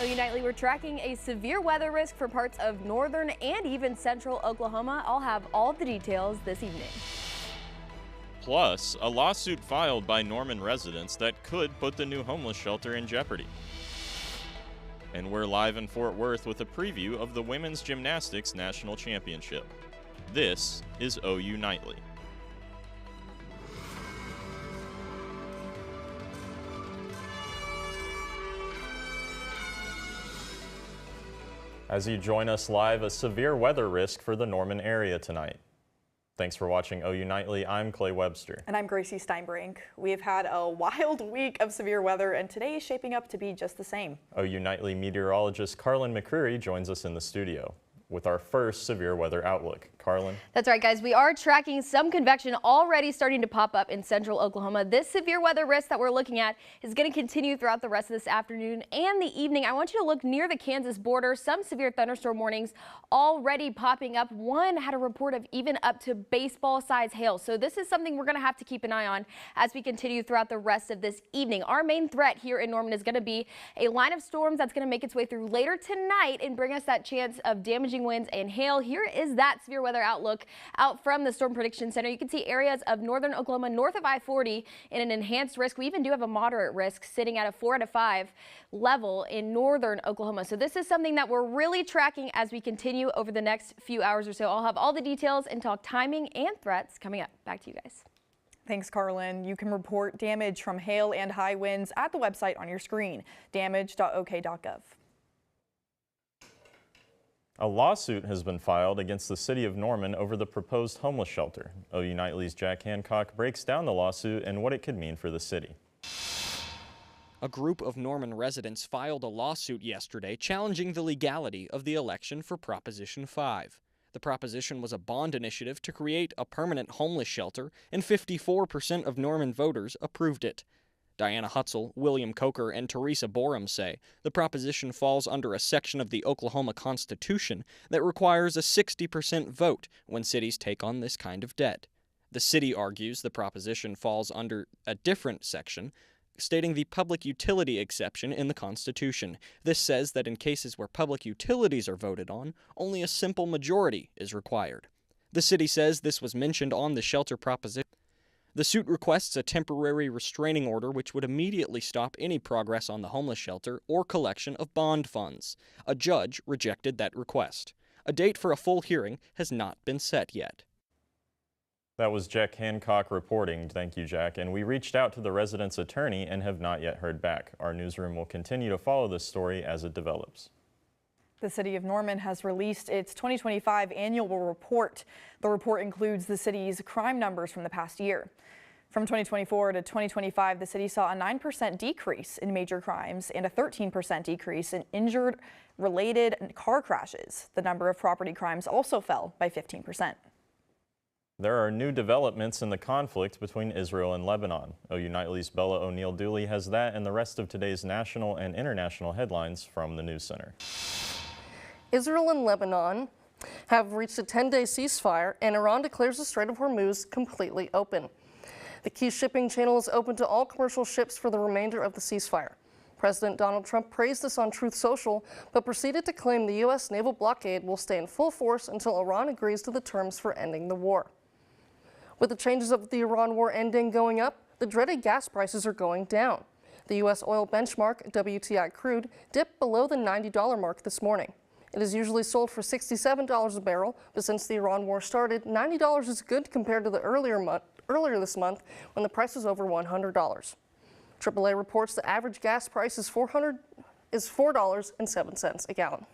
OU Nightly, we're tracking a severe weather risk for parts of northern and even central Oklahoma. I'll have all the details this evening. Plus, a lawsuit filed by Norman residents that could put the new homeless shelter in jeopardy. And we're live in Fort Worth with a preview of the Women's Gymnastics National Championship. This is OU Nightly. As you join us live, a severe weather risk for the Norman area tonight. Thanks for watching OU Nightly. I'm Clay Webster. And I'm Gracie Steinbrink. We've had a wild week of severe weather, and today is shaping up to be just the same. OU Nightly meteorologist Carlin McCreary joins us in the studio with our first severe weather outlook. Carlin? That's right, guys. We are tracking some convection already starting to pop up in central Oklahoma. This severe weather risk that we're looking at is going to continue throughout the rest of this afternoon and the evening. I want you to look near the Kansas border. Some severe thunderstorm warnings already popping up. One had a report of even up to baseball-sized hail. So this is something we're going to have to keep an eye on as we continue throughout the rest of this evening. Our main threat here in Norman is going to be a line of storms that's going to make its way through later tonight and bring us that chance of damaging winds and hail. Here is that severe weather outlook out from the Storm Prediction Center. You can see areas of northern Oklahoma north of I-40 in an enhanced risk. We even do have a moderate risk sitting at a 4 out of 5 level in northern Oklahoma. So this is something that we're really tracking as we continue over the next few hours or so. I'll have all the details and talk timing and threats coming up. Back to you guys. Thanks, Carlin. You can report damage from hail and high winds at the website on your screen, damage.ok.gov. A lawsuit has been filed against the city of Norman over the proposed homeless shelter. OU Nightly's Jack Hancock breaks down the lawsuit and what it could mean for the city. A group of Norman residents filed a lawsuit yesterday challenging the legality of the election for Proposition 5. The proposition was a bond initiative to create a permanent homeless shelter, and 54% of Norman voters approved it. Diana Hutzel, William Coker, and Teresa Borum say the proposition falls under a section of the Oklahoma Constitution that requires a 60% vote when cities take on this kind of debt. The city argues the proposition falls under a different section, stating the public utility exception in the Constitution. This says that in cases where public utilities are voted on, only a simple majority is required. The city says this was mentioned on the shelter proposition. The suit requests a temporary restraining order which would immediately stop any progress on the homeless shelter or collection of bond funds. A judge rejected that request. A date for a full hearing has not been set yet. That was Jack Hancock reporting. Thank you, Jack. And we reached out to the resident's attorney and have not yet heard back. Our newsroom will continue to follow this story as it develops. The city of Norman has released its 2025 annual report. The report includes the city's crime numbers from the past year. From 2024 to 2025, the city saw a 9% decrease in major crimes and a 13% decrease in injured-related car crashes. The number of property crimes also fell by 15%. There are new developments in the conflict between Israel and Lebanon. OU Nightly's Bella O'Neill Dooley has that and the rest of today's national and international headlines from the News Center. Israel and Lebanon have reached a 10-day ceasefire, and Iran declares the Strait of Hormuz completely open. The key shipping channel is open to all commercial ships for the remainder of the ceasefire. President Donald Trump praised this on Truth Social, but proceeded to claim the U.S. naval blockade will stay in full force until Iran agrees to the terms for ending the war. With the changes of the Iran war ending going up, the dreaded gas prices are going down. The U.S. oil benchmark, WTI crude, dipped below the $90 mark this morning. It is usually sold for $67 a barrel, but since the Iran war started, $90 is good compared to the earlier this month when the price was over $100. AAA reports the average gas price is $4.07 a gallon.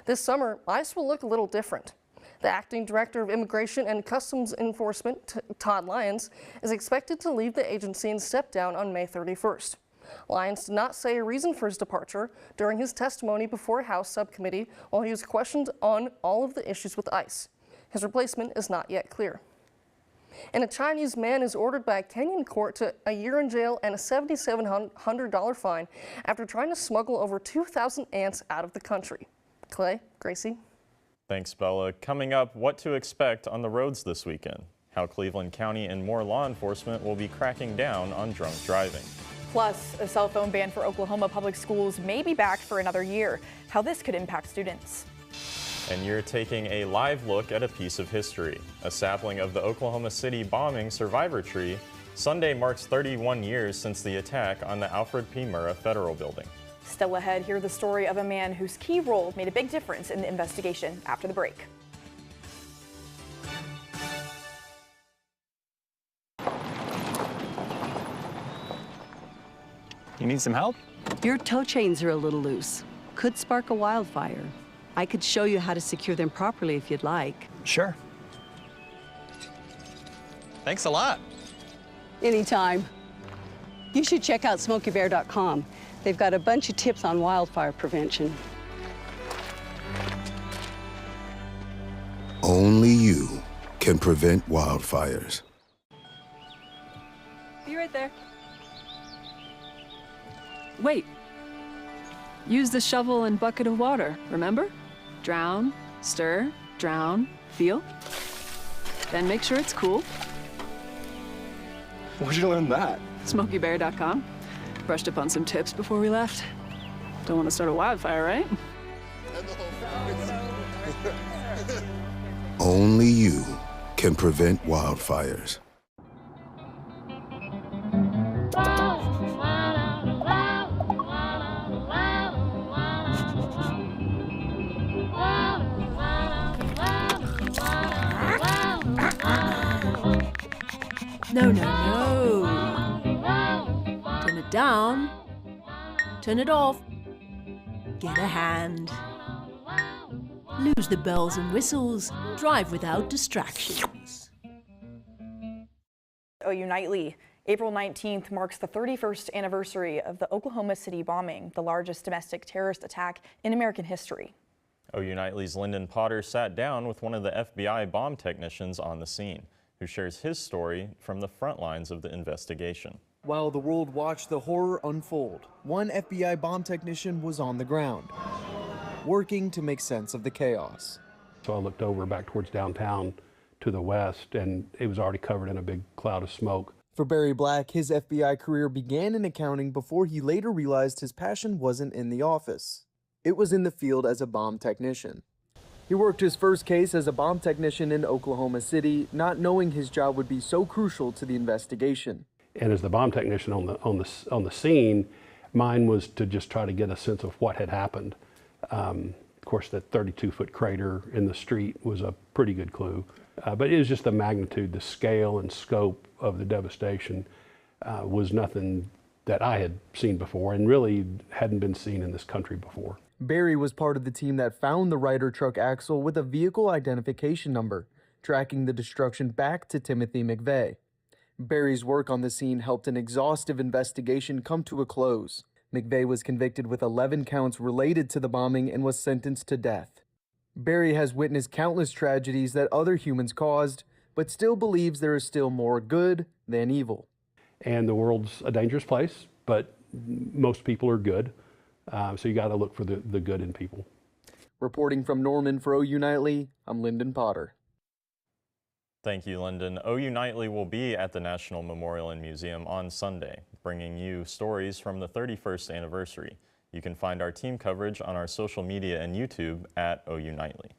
This summer, ICE will look a little different. The acting director of Immigration and Customs Enforcement, Todd Lyons, is expected to leave the agency and step down on May 31st. Lyons did not say a reason for his departure during his testimony before a House subcommittee while he was questioned on all of the issues with ICE. His replacement is not yet clear. And a Chinese man is ordered by a Kenyan court to a year in jail and a $7,700 fine after trying to smuggle over 2,000 ants out of the country. Clay, Gracie. Thanks, Bella. Coming up, what to expect on the roads this weekend. How Cleveland County and more law enforcement will be cracking down on drunk driving. Plus, a cell phone ban for Oklahoma public schools may be back for another year. How this could impact students. And you're taking a live look at a piece of history. A sapling of the Oklahoma City bombing survivor tree. Sunday marks 31 years since the attack on the Alfred P. Murrah Federal Building. Still ahead, hear the story of a man whose key role made a big difference in the investigation after the break. You need some help? Your tow chains are a little loose. Could spark a wildfire. I could show you how to secure them properly if you'd like. Sure. Thanks a lot. Anytime. You should check out SmokeyBear.com. They've got a bunch of tips on wildfire prevention. Only you can prevent wildfires. Be right there. Wait. Use the shovel and bucket of water, remember? Drown, stir, drown, feel. Then make sure it's cool. Where'd you learn that? SmokeyBear.com. Brushed up on some tips before we left. Don't want to start a wildfire, right? Only you can prevent wildfires. No, no, no. Turn it down. Turn it off. Get a hand. Lose the bells and whistles. Drive without distractions. OU Nightly. April 19th marks the 31st anniversary of the Oklahoma City bombing, the largest domestic terrorist attack in American history. OU Nightly's Lyndon Potter sat down with one of the FBI bomb technicians on the scene, who shares his story from the front lines of the investigation. While the world watched the horror unfold, one FBI bomb technician was on the ground, working to make sense of the chaos. So I looked over back towards downtown to the west, and it was already covered in a big cloud of smoke. For Barry Black, his FBI career began in accounting before he later realized his passion wasn't in the office. It was in the field as a bomb technician. He worked his first case as a bomb technician in Oklahoma City, not knowing his job would be so crucial to the investigation. And as the bomb technician on the scene, mine was to just try to get a sense of what had happened. Of course, that 32-foot crater in the street was a pretty good clue, but it was just the magnitude, the scale and scope of the devastation was nothing that I had seen before and really hadn't been seen in this country before. Barry was part of the team that found the Ryder truck axle with a vehicle identification number, tracking the destruction back to Timothy McVeigh. Barry's work on the scene helped an exhaustive investigation come to a close. McVeigh was convicted with 11 counts related to the bombing and was sentenced to death. Barry has witnessed countless tragedies that other humans caused, but still believes there is still more good than evil. And the world's a dangerous place, but most people are good. So you got to look for the good in people. Reporting from Norman for OU Nightly, I'm Lyndon Potter. Thank you, Lyndon. OU Nightly will be at the National Memorial and Museum on Sunday, bringing you stories from the 31st anniversary. You can find our team coverage on our social media and YouTube at OU Nightly.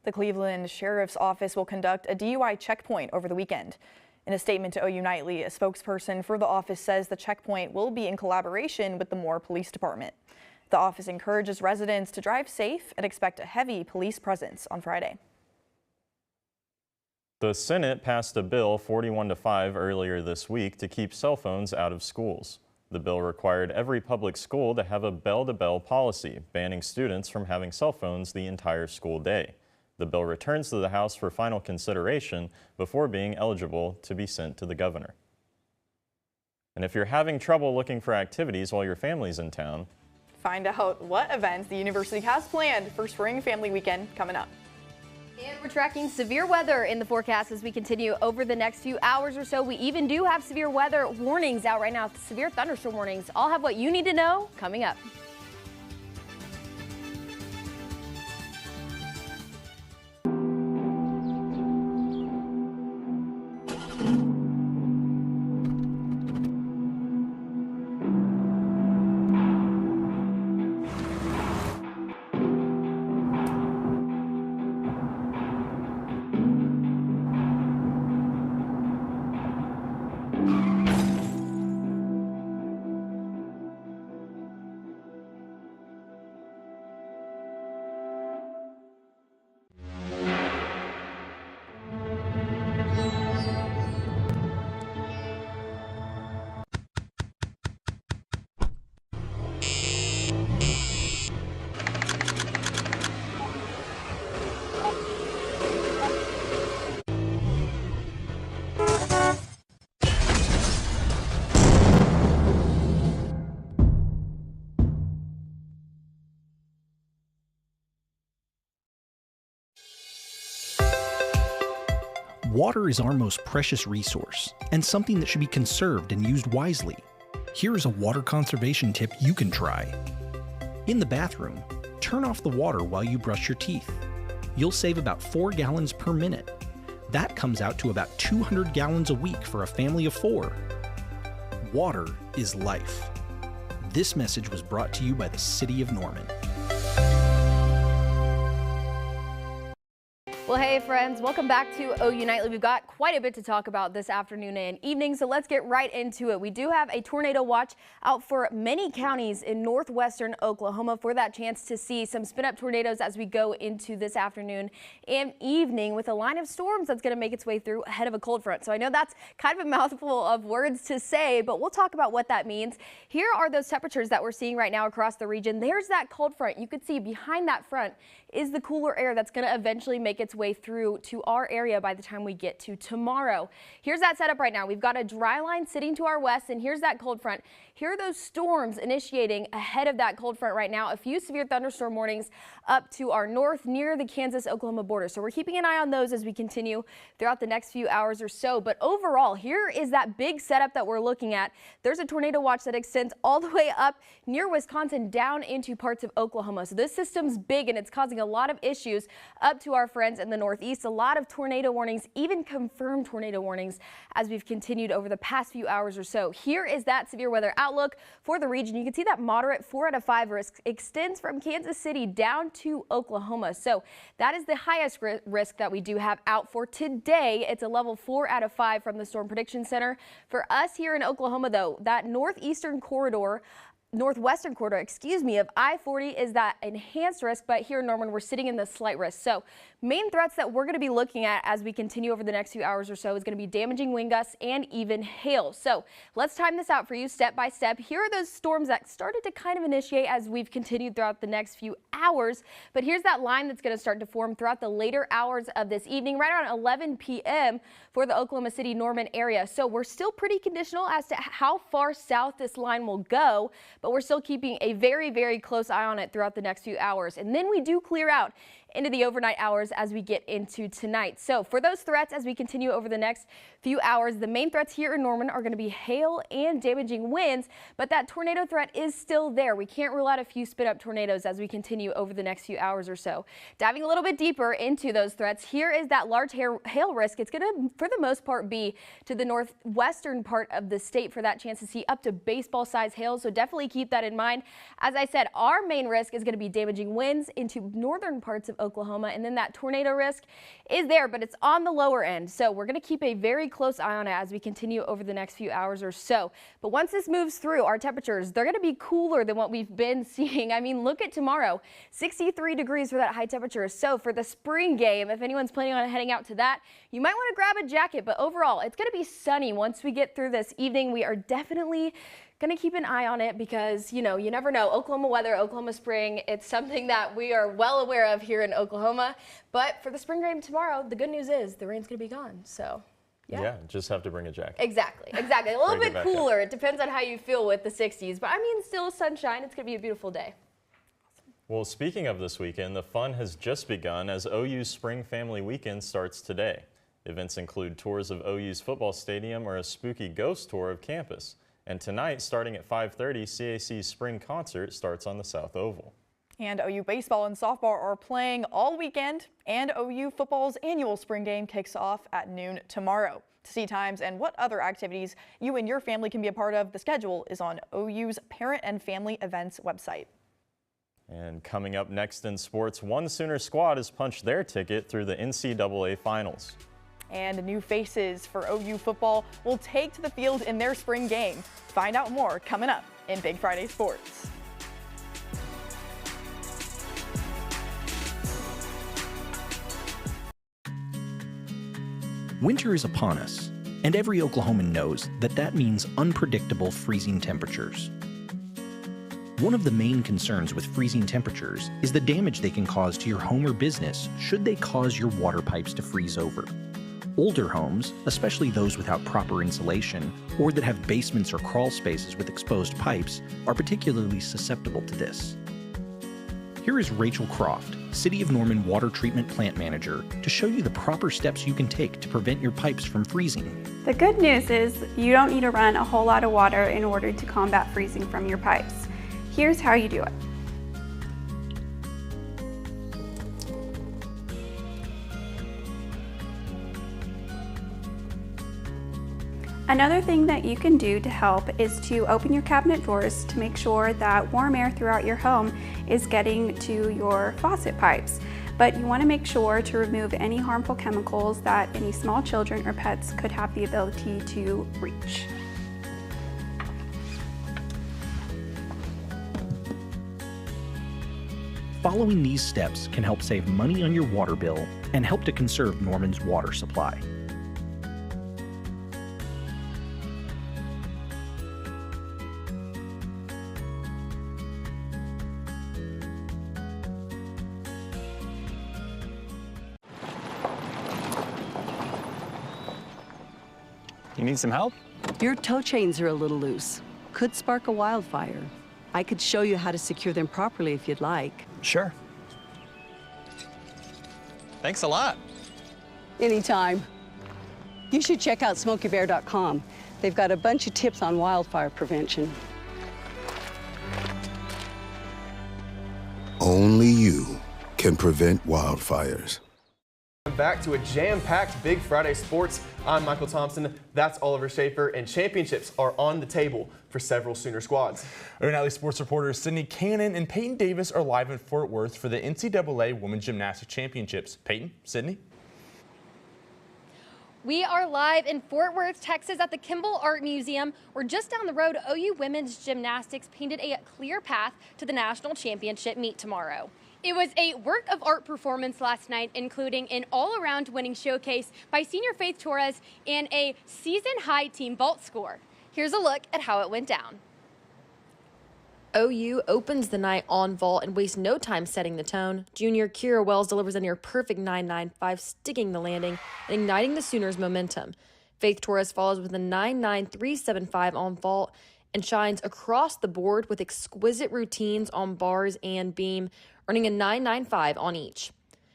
The Cleveland Sheriff's Office will conduct a DUI checkpoint over the weekend. In a statement to OU Nightly, a spokesperson for the office says the checkpoint will be in collaboration with the Moore Police Department. The office encourages residents to drive safe and expect a heavy police presence on Friday. The Senate passed a bill 41-5 earlier this week to keep cell phones out of schools. The bill required every public school to have a bell-to-bell policy, banning students from having cell phones the entire school day. The bill returns to the House for final consideration before being eligible to be sent to the governor. And if you're having trouble looking for activities while your family's in town, find out what events the university has planned for Spring Family Weekend coming up. And we're tracking severe weather in the forecast as we continue over the next few hours or so. We even do have severe weather warnings out right now, severe thunderstorm warnings. I'll have what you need to know coming up. Water is our most precious resource and something that should be conserved and used wisely. Here is a water conservation tip you can try. In the bathroom, turn off the water while you brush your teeth. You'll save about 4 gallons per minute. That comes out to about 200 gallons a week for a family of 4. Water is life. This message was brought to you by the City of Norman. Well, hey friends, welcome back to OU Nightly. We've got quite a bit to talk about this afternoon and evening, so let's get right into it. We do have a tornado watch out for many counties in northwestern Oklahoma for that chance to see some spin-up tornadoes as we go into this afternoon and evening with a line of storms that's going to make its way through ahead of a cold front. So I know that's kind of a mouthful of words to say, but we'll talk about what that means. Here are those temperatures that we're seeing right now across the region. There's that cold front. You could see behind that front is the cooler air that's going to eventually make its way through to our area by the time we get to tomorrow. Here's that setup right now. We've got a dry line sitting to our west, and here's that cold front. Here are those storms initiating ahead of that cold front right now. A few severe thunderstorm warnings up to our north near the Kansas-Oklahoma border. So we're keeping an eye on those as we continue throughout the next few hours or so. But overall, here is that big setup that we're looking at. There's a tornado watch that extends all the way up near Wisconsin down into parts of Oklahoma. So this system's big and it's causing a lot of issues up to our friends in the northeast. A lot of tornado warnings, even confirmed tornado warnings as we've continued over the past few hours or so. Here is that severe weather outlook for the region. You can see that moderate 4 out of 5 risk extends from Kansas City down to Oklahoma. So that is the highest risk that we do have out for today. It's a level 4 out of 5 from the Storm Prediction Center. For us here in Oklahoma, though, that northwestern corridor, of I-40 is that enhanced risk, but here in Norman, we're sitting in the slight risk. So main threats that we're going to be looking at as we continue over the next few hours or so is going to be damaging wind gusts and even hail. So let's time this out for you step by step. Here are those storms that started to kind of initiate as we've continued throughout the next few hours. But here's that line that's going to start to form throughout the later hours of this evening, right around 11 p.m. for the Oklahoma City Norman area. So we're still pretty conditional as to how far south this line will go, but we're still keeping a very, very close eye on it throughout the next few hours. And then we do clear out into the overnight hours as we get into tonight. So for those threats, as we continue over the next few hours, the main threats here in Norman are going to be hail and damaging winds, but that tornado threat is still there. We can't rule out a few spin-up tornadoes as we continue over the next few hours or so. Diving a little bit deeper into those threats, here is that large hail risk. It's going to, for the most part, be to the northwestern part of the state for that chance to see up to baseball-sized hail, so definitely keep that in mind. As I said, our main risk is going to be damaging winds into northern parts of Oklahoma, and then that tornado risk is there, but it's on the lower end. So we're going to keep a very close eye on it as we continue over the next few hours or so. But once this moves through, our temperatures, they're going to be cooler than what we've been seeing. I mean, look at tomorrow, 63 degrees for that high temperature. So for the spring game, if anyone's planning on heading out to that, you might want to grab a jacket. But overall, it's going to be sunny once we get through this evening. We are definitely going to keep an eye on it because, you know, you never know. Oklahoma weather, Oklahoma spring, it's something that we are well aware of here in Oklahoma. But for the spring game tomorrow, the good news is the rain's going to be gone. So, yeah, just have to bring a jacket. Exactly. A little bit cooler. It depends on how you feel with the 60s. But I mean, still sunshine. It's going to be a beautiful day. Well, speaking of this weekend, the fun has just begun as OU's Spring Family Weekend starts today. Events include tours of OU's football stadium or a spooky ghost tour of campus. And tonight, starting at 5:30, CAC's spring concert starts on the South Oval. And OU baseball and softball are playing all weekend, and OU football's annual spring game kicks off at noon tomorrow. To see times and what other activities you and your family can be a part of, the schedule is on OU's Parent and Family Events website. And coming up next in sports, one Sooner squad has punched their ticket through the NCAA Finals. And new faces for OU football will take to the field in their spring game. Find out more coming up in Big Friday Sports. Winter is upon us, and every Oklahoman knows that means unpredictable freezing temperatures. One of the main concerns with freezing temperatures is the damage they can cause to your home or business should they cause your water pipes to freeze over. Older homes, especially those without proper insulation or that have basements or crawl spaces with exposed pipes, are particularly susceptible to this. Here is Rachel Croft, City of Norman Water Treatment Plant Manager, to show you the proper steps you can take to prevent your pipes from freezing. The good news is you don't need to run a whole lot of water in order to combat freezing from your pipes. Here's how you do it. Another thing that you can do to help is to open your cabinet doors to make sure that warm air throughout your home is getting to your faucet pipes. But you want to make sure to remove any harmful chemicals that any small children or pets could have the ability to reach. Following these steps can help save money on your water bill and help to conserve Norman's water supply. You need some help? Your tow chains are a little loose. Could spark a wildfire. I could show you how to secure them properly if you'd like. Sure. Thanks a lot. Anytime. You should check out SmokeyBear.com. They've got a bunch of tips on wildfire prevention. Only you can prevent wildfires. Back to a jam-packed Big Friday Sports. I'm Michael Thompson. That's Oliver Schaefer, and championships are on the table for several Sooner squads. O'Reilly Sports reporters Sydney Cannon and Peyton Davis are live in Fort Worth for the NCAA Women's Gymnastics Championships. Peyton, Sydney? We are live in Fort Worth, Texas at the Kimball Art Museum. We're just down the road. OU Women's Gymnastics painted a clear path to the national championship meet tomorrow. It was a work of art performance last night, including an all-around winning showcase by senior Faith Torres and a season-high team vault score. Here's a look at how it went down. OU opens the night on vault and wastes no time setting the tone. Junior Kira Wells delivers a near-perfect 9.95, sticking the landing and igniting the Sooners' momentum. Faith Torres follows with a 9.9375 on vault and shines across the board with exquisite routines on bars and beam, earning a 9.95 on each.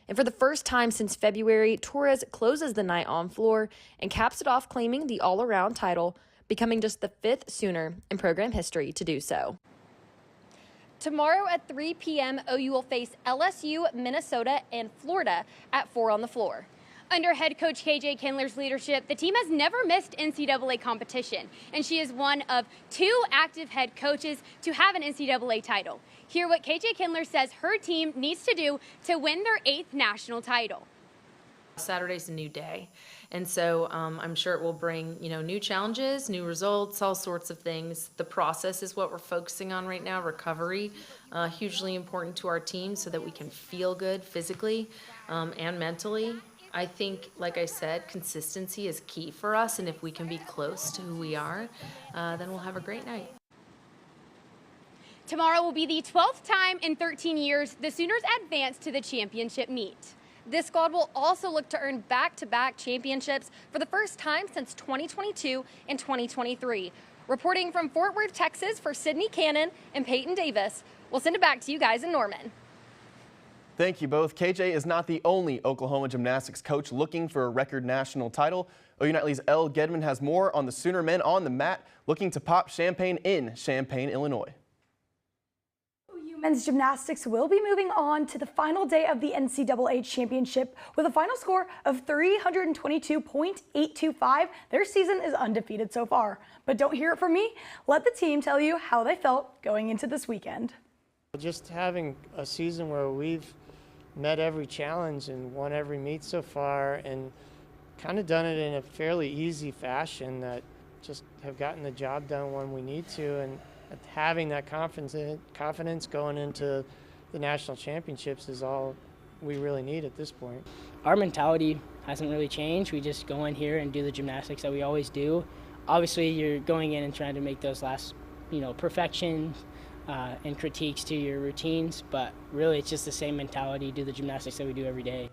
And for the first time since February, Torres closes the night on floor and caps it off, claiming the all-around title, becoming just the 5th Sooner in program history to do so. Tomorrow at 3 p.m., OU will face LSU, Minnesota, and Florida at 4 on the floor. Under head coach KJ Kindler's leadership, the team has never missed NCAA competition, and she is one of 2 active head coaches to have an NCAA title. Hear what KJ Kindler says her team needs to do to win their 8th national title. Saturday's a new day, and so I'm sure it will bring, new challenges, new results, all sorts of things. The process is what we're focusing on right now. Recovery, hugely important to our team so that we can feel good physically and mentally. I think, like I said, consistency is key for us, and if we can be close to who we are, then we'll have a great night. Tomorrow will be the 12th time in 13 years the Sooners advance to the championship meet. This squad will also look to earn back-to-back championships for the first time since 2022 and 2023. Reporting from Fort Worth, Texas for Sydney Cannon and Peyton Davis, we'll send it back to you guys in Norman. Thank you both. KJ is not the only Oklahoma gymnastics coach looking for a record national title. OU Nightly's Elle Gedman has more on the Sooner men on the mat looking to pop champagne in Champaign, Illinois. Men's gymnastics will be moving on to the final day of the NCAA championship with a final score of 322.825. Their season is undefeated so far. But don't hear it from me. Let the team tell you how they felt going into this weekend. Just having a season where we've met every challenge and won every meet so far and kind of done it in a fairly easy fashion that just have gotten the job done when we need to, and having that confidence going into the national championships is all we really need at this point. Our mentality hasn't really changed. We just go in here and do the gymnastics that we always do. Obviously, you're going in and trying to make those last, perfections and critiques to your routines, but really it's just the same mentality, do the gymnastics that we do every day.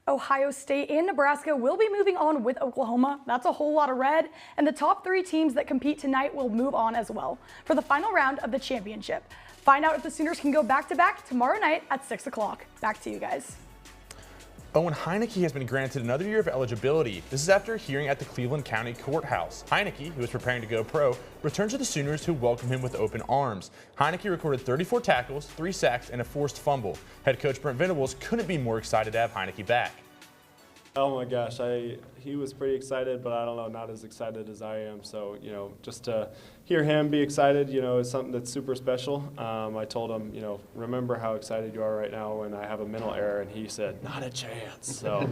Ohio State and Nebraska will be moving on with Oklahoma. That's a whole lot of red. And the top 3 teams that compete tonight will move on as well for the final round of the championship. Find out if the Sooners can go back-to-back tomorrow night at 6 o'clock. Back to you guys. Owen Heineke has been granted another year of eligibility. This is after a hearing at the Cleveland County Courthouse. Heineke, who is preparing to go pro, returns to the Sooners, who welcome him with open arms. Heineke recorded 34 tackles, 3 sacks, and a forced fumble. Head coach Brent Venables couldn't be more excited to have Heineke back. Oh my gosh, he was pretty excited, but I don't know, not as excited as I am. So, just to hear him be excited, is something that's super special. I told him, remember how excited you are right now when I have a mental error, and he said, not a chance. So,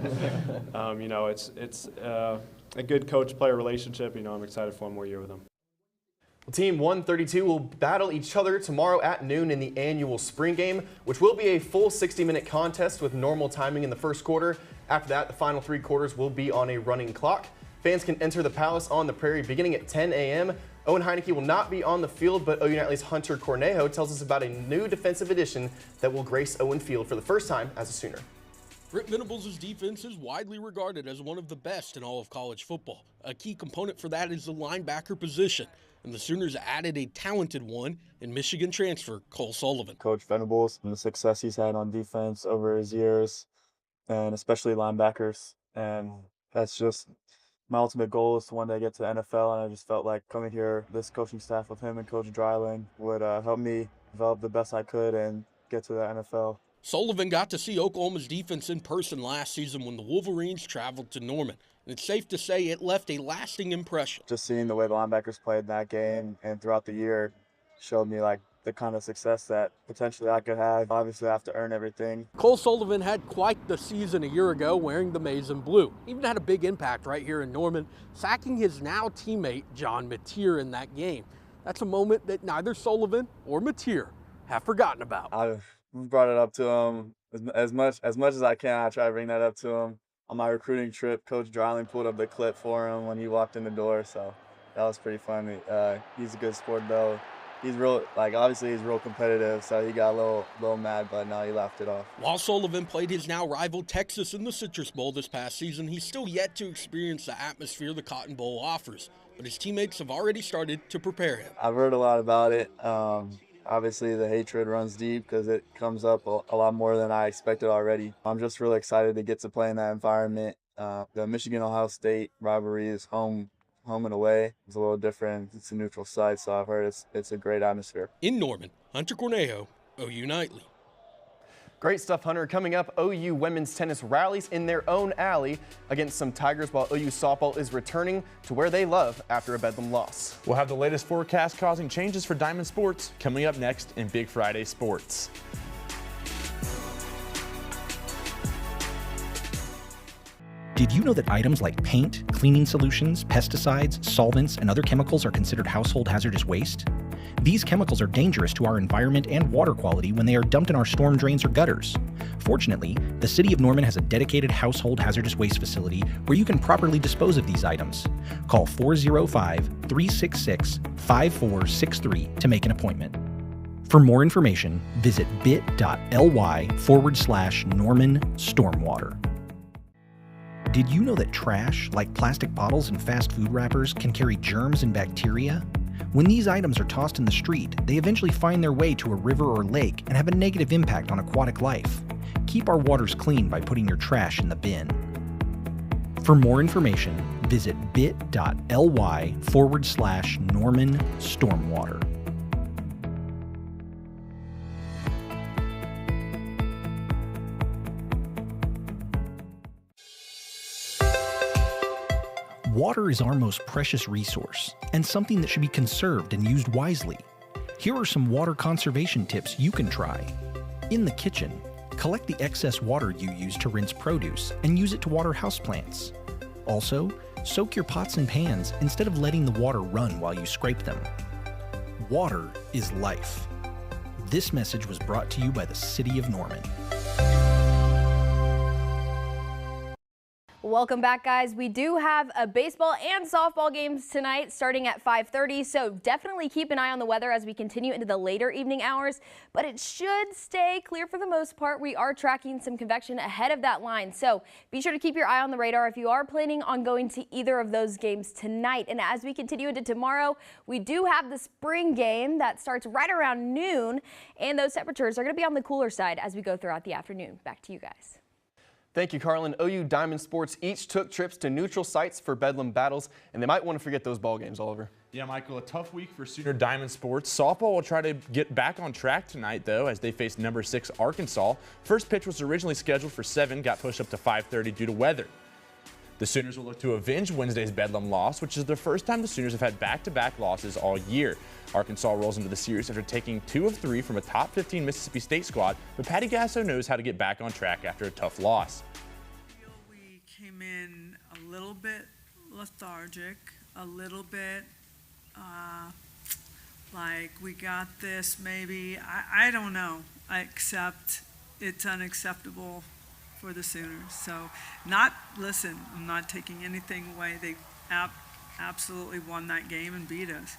it's a good coach-player relationship. I'm excited for one more year with him. Team 132 will battle each other tomorrow at noon in the annual spring game, which will be a full 60-minute contest with normal timing in the first quarter. After that, the final 3 quarters will be on a running clock. Fans can enter the Palace on the Prairie beginning at 10 a.m. Owen Heineke will not be on the field, but OU Nightly's Hunter Cornejo tells us about a new defensive addition that will grace Owen Field for the first time as a Sooner. Brent Venables' defense is widely regarded as one of the best in all of college football. A key component for that is the linebacker position, and the Sooners added a talented one in Michigan transfer Cole Sullivan. Coach Venables and the success he's had on defense over his years, and especially linebackers, and that's just my ultimate goal is to one day get to the NFL, and I just felt like coming here, this coaching staff with him and Coach Dreiling would help me develop the best I could and get to the NFL. Sullivan got to see Oklahoma's defense in person last season when the Wolverines traveled to Norman, and it's safe to say it left a lasting impression. Just seeing the way the linebackers played in that game and throughout the year showed me like the kind of success that potentially I could have. Obviously, I have to earn everything. Cole Sullivan had quite the season a year ago wearing the maize and blue. Even had a big impact right here in Norman, sacking his now teammate John Mateer in that game. That's a moment that neither Sullivan or Mateer have forgotten about. I've brought it up to him as much as I can. I try to bring that up to him. On my recruiting trip, Coach Dreiling pulled up the clip for him when he walked in the door, so that was pretty funny. He's a good sport though. He's real, obviously he's real competitive, so he got a little mad, but no, he laughed it off. While Sullivan played his now rival Texas in the Citrus Bowl this past season, he's still yet to experience the atmosphere the Cotton Bowl offers, but his teammates have already started to prepare him. I've heard a lot about it. Obviously the hatred runs deep because it comes up a lot more than I expected already. I'm just really excited to get to play in that environment. The Michigan-Ohio State rivalry is home and away. It's a little different. It's a neutral site, so I've heard it's a great atmosphere. In Norman, Hunter Cornejo, OU Nightly. Great stuff, Hunter. Coming up, OU women's tennis rallies in their own alley against some Tigers, while OU softball is returning to where they love after a Bedlam loss. We'll have the latest forecast causing changes for Diamond Sports coming up next in Big Friday Sports. Did you know that items like paint, cleaning solutions, pesticides, solvents, and other chemicals are considered household hazardous waste? These chemicals are dangerous to our environment and water quality when they are dumped in our storm drains or gutters. Fortunately, the City of Norman has a dedicated household hazardous waste facility where you can properly dispose of these items. Call 405-366-5463 to make an appointment. For more information, visit bit.ly/Norman Stormwater. Did you know that trash, like plastic bottles and fast food wrappers, can carry germs and bacteria? When these items are tossed in the street, they eventually find their way to a river or lake and have a negative impact on aquatic life. Keep our waters clean by putting your trash in the bin. For more information, visit bit.ly/Norman Stormwater. Water is our most precious resource, and something that should be conserved and used wisely. Here are some water conservation tips you can try. In the kitchen, collect the excess water you use to rinse produce and use it to water houseplants. Also, soak your pots and pans instead of letting the water run while you scrape them. Water is life. This message was brought to you by the City of Norman. Welcome back, guys. We do have a baseball and softball games tonight starting at 5:30, so definitely keep an eye on the weather as we continue into the later evening hours, but it should stay clear for the most part. We are tracking some convection ahead of that line, so be sure to keep your eye on the radar if you are planning on going to either of those games tonight. And as we continue into tomorrow, we do have the spring game that starts right around noon, and those temperatures are going to be on the cooler side as we go throughout the afternoon. Back to you guys. Thank you, Carlin. OU Diamond Sports each took trips to neutral sites for Bedlam battles, and they might want to forget those ball games, Oliver. Yeah, Michael, a tough week for Sooner Diamond Sports. Softball will try to get back on track tonight, though, as they face number 6 Arkansas. First pitch was originally scheduled for 7, got pushed up to 5:30 due to weather. The Sooners will look to avenge Wednesday's Bedlam loss, which is the first time the Sooners have had back-to-back losses all year. Arkansas rolls into the series after taking 2 of 3 from a top 15 Mississippi State squad, but Patty Gasso knows how to get back on track after a tough loss. We came in a little bit lethargic, a little bit like we got this maybe. I don't know, except it's unacceptable for the Sooners. So I'm not taking anything away. They absolutely won that game and beat us.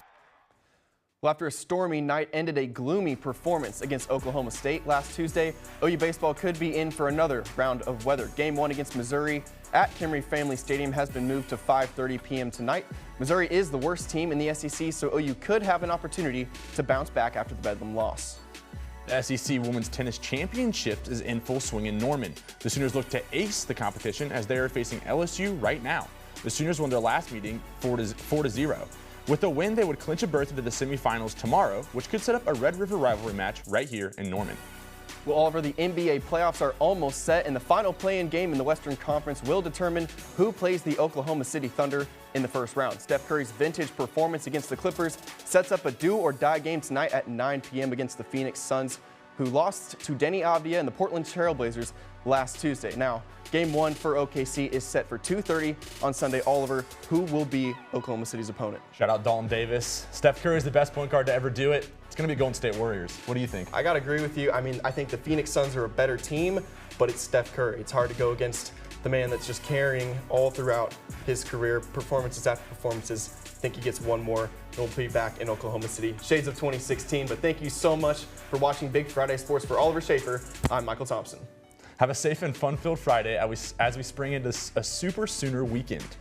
Well, after a stormy night ended a gloomy performance against Oklahoma State last Tuesday, OU baseball could be in for another round of weather. Game 1 against Missouri at Kimry Family Stadium has been moved to 5:30 p.m. tonight. Missouri is the worst team in the SEC, so OU could have an opportunity to bounce back after the Bedlam loss. The SEC Women's Tennis Championship is in full swing in Norman. The Sooners look to ace the competition as they are facing LSU right now. The Sooners won their last meeting 4-0. With a win, they would clinch a berth into the semifinals tomorrow, which could set up a Red River rivalry match right here in Norman. Well, Oliver, the NBA playoffs are almost set, and the final play-in game in the Western Conference will determine who plays the Oklahoma City Thunder in the first round. Steph Curry's vintage performance against the Clippers sets up a do-or-die game tonight at 9 p.m. against the Phoenix Suns, who lost to Denny Avdia and the Portland Trail Blazers last Tuesday. Now, Game 1 for OKC is set for 2:30 on Sunday. Oliver, who will be Oklahoma City's opponent? Shout out Dalton Davis. Steph Curry is the best point guard to ever do it. It's going to be Golden State Warriors. What do you think? I got to agree with you. I mean, I think the Phoenix Suns are a better team, but it's Steph Curry. It's hard to go against the man that's just carrying all throughout his career, performances after performances. I think he gets one more. He'll be back in Oklahoma City. Shades of 2016, but thank you so much for watching Big Friday Sports. For Oliver Schaefer, I'm Michael Thompson. Have a safe and fun-filled Friday as we spring into a Super Sooner weekend.